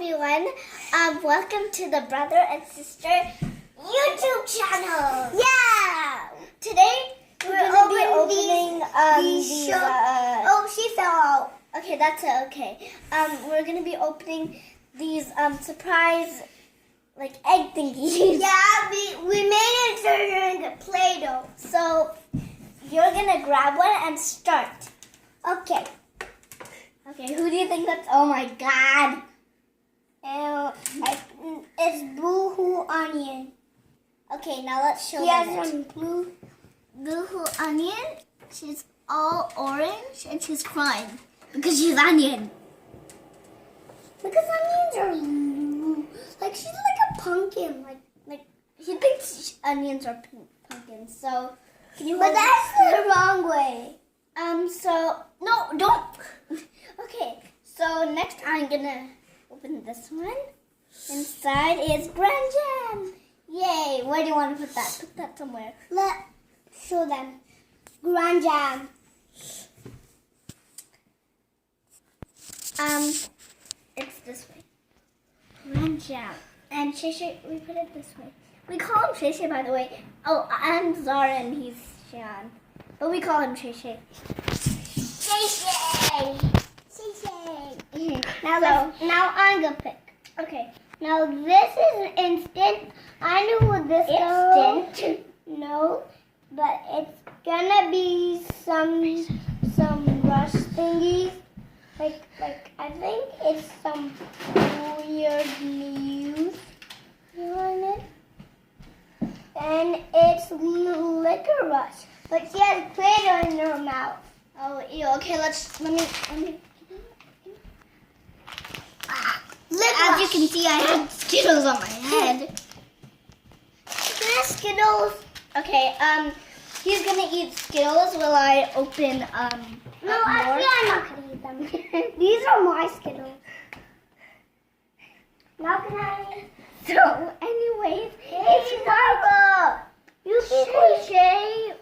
everyone. Welcome to the brother and sister YouTube channel. Yeah. Today we're going to be opening these. Oh, she fell out. Okay, that's it. Okay. We're going to be opening these surprise like egg thingies. Yeah, we made it during the Playdoh. So you're gonna grab one and start. Okay. Okay, who do you think that's? Oh my God. It's Boo-hoo Onion. Okay, now let's show them. She has some Boo-hoo Onion. She's all orange and she's crying because she's onion. Because onions are like she's like a pumpkin. Like she thinks onions are pumpkins. So can you? But that's the wrong way. So no, don't. Okay. So next I'm gonna open this one. Inside is Grand Jam. Yay! Where do you want to put that? Put that somewhere. Let's show them. Grand Jam. It's this way. Grand Jam. And Shay Shay, we put it this way. We call him Shay Shay, by the way. Oh, I'm Zara and he's Shan. But we call him Shay Shay. Shay Shay! Shay Shay! Now I'm gonna pick. Okay. Now this is instant. I know what this is. Instant? No. But it's gonna be some rush thingies. Like I think it's some weird news on it. And it's liquor rush. But she has Playdoh in her mouth. Oh, ew. Okay, let me. As you can see, I have Skittles on my head. Skittles. Okay, he's gonna eat Skittles while I open, No, actually, I'm not gonna eat them. These are my Skittles. Now can I? So, anyways, it's Marva. You see Shay?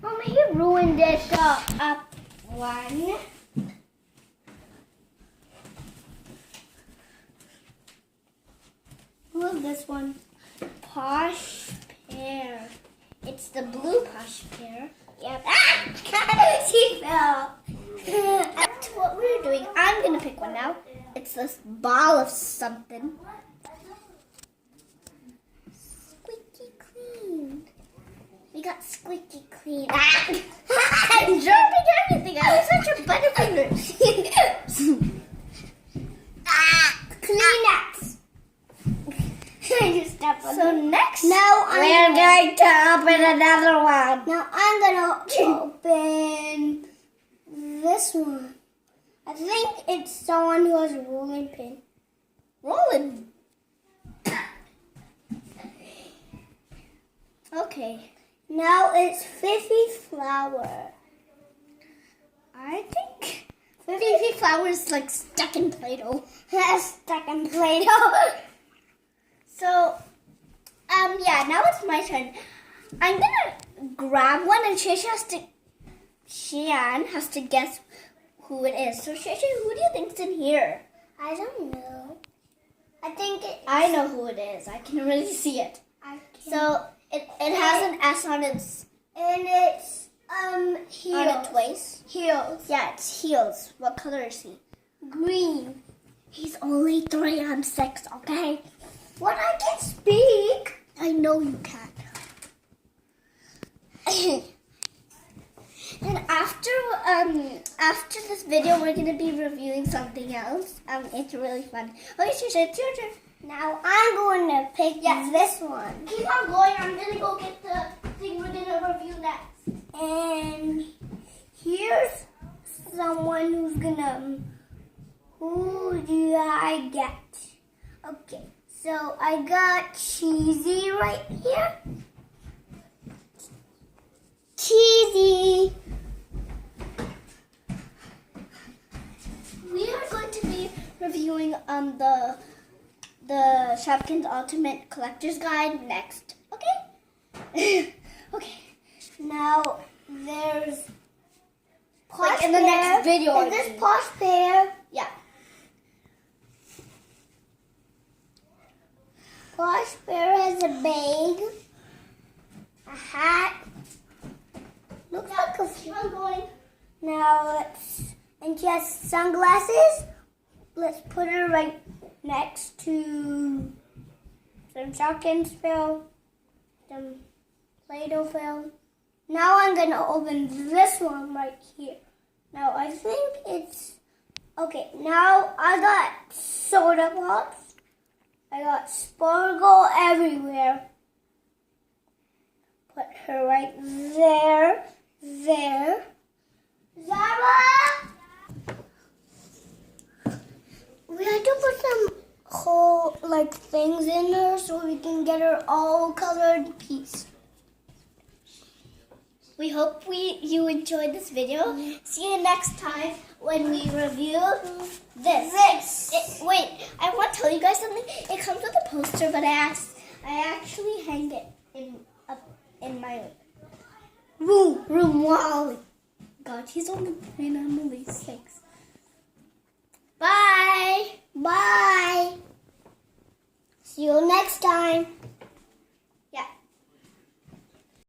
Mama, he ruined it. One. Who is this one? Posh Pear. It's the blue Posh Pear. Yep. She fell. That's what we're doing. I'm going to pick one now. It's this ball of something. Squeaky clean. We got squeaky clean. I'm dropping everything. I was such a butterfinger. Kleenex. So next, we're going to open another one. Now I'm going to open this one. I think it's someone who has a rolling pin. Rolling. Okay. Now it's Fifi Flower. I think Fifi Flower is like stuck in Play-Doh. Stuck in Play-Doh. So, yeah, now it's my turn. I'm gonna grab one and Shian has to guess who it is. So, Shay Shay, who do you think's in here? I don't know. I know who it is. I can really see it. So, it has an S on its... And it's, heels. On its waist? Heels. Yeah, it's heels. What color is he? Green. He's only 3, I'm 6, okay? What, I can speak? I know you can. And after this video, we're gonna be reviewing something else. It's really fun. Okay, Shisha, it's your turn. Now I'm going to pick this one. Keep on going. I'm gonna go get the thing we're gonna review next. And here's someone who's gonna. Who do I get? Okay. So I got Cheesy right here. Cheesy. We are going to be reviewing the Shopkins Ultimate Collector's Guide next. Okay? Okay. Now there's Posh in the next video. Is this Posh Pear? Yeah. Posh Bear has a bag, a hat. Looks like a Keep on going. Now and she has sunglasses. Let's put her right next to some shopkins film, some Playdoh film. Now I'm gonna open this one right here. Now I think it's okay. Now I got soda pops. I got sparkle everywhere. Put her right there. There. Zara! We had to put some whole things in her so we can get her all colored piece. We hope you enjoyed this video. See you next time when we review this. Wait, I want to tell you guys something. It comes with a poster, but I actually hanged it in my room. Wow. God, he's only playing on only 6. Bye. Bye. See you next